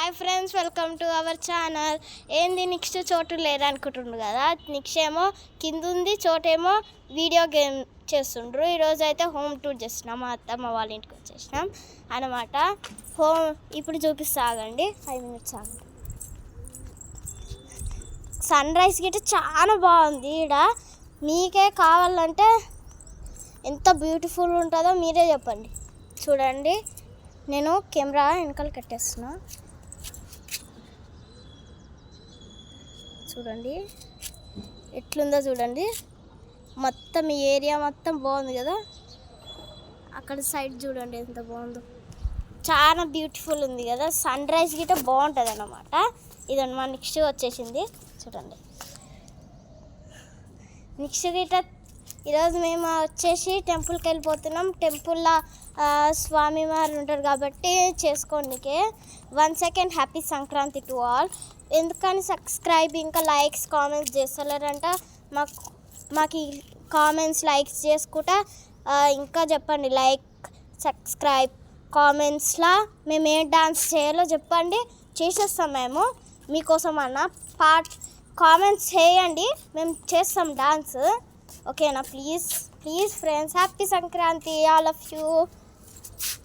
Hi friends, welcome to our channel. ఏంది next చోటు లేరనుకుంటుండ్రు కదా. నెక్స్ట్ ఏమో కింద ఉంది, చోటేమో వీడియో గేమ్ చేస్తుండ్రు. ఈరోజు అయితే హోమ్ టూర్ చేస్తున్నాం, మా అత్తమ్మ వాళ్ళ ఇంటికి వచ్చేసినాం అన్నమాట. ఇప్పుడు చూపిస్తా, ఆగండి 5 minutes ఆగండి. సన్ రైజ్ గిట్ట చాలా బాగుంది. ఇక్కడ మీకే కావాలంటే ఎంత బ్యూటిఫుల్ ఉంటుందో మీరే చెప్పండి. చూడండి, నేను కెమెరా వెనకాల కట్టేస్తున్నా. చూడండి ఎట్లుందో చూడండి. మొత్తం ఈ ఏరియా మొత్తం బాగుంది కదా. అక్కడ సైడ్ చూడండి ఎంత బాగుందో, చాలా బ్యూటిఫుల్ ఉంది కదా. సన్ రైజ్ గిట్ట బాగుంటుంది అన్నమాట. ఇదన్నమాట నెక్స్ట్ వచ్చేసింది. చూడండి నెక్స్ట్ గిట్ట ఈరోజు మేము వచ్చేసి టెంపుల్కి వెళ్ళిపోతున్నాం. టెంపుల్లో స్వామివారు ఉంటారు కాబట్టి చేసుకోండికే. 1 second happy Sankranti to all. ఎందుకని సబ్స్క్రైబ్ ఇంకా లైక్స్ కామెంట్స్ చేస్తలేరంట. మాకు ఈ కామెంట్స్ లైక్స్ చేసుకుంటా ఇంకా చెప్పండి. లైక్ సబ్స్క్రైబ్ కామెంట్స్లో మేము ఏ డాన్స్ చేయాలో చెప్పండి, చేసేస్తాం మేము మీకోసం అన్న. కామెంట్స్ చేయండి, మేము చేస్తాం డాన్స్. ఓకేనా? Please friends, happy Sankranti all of you.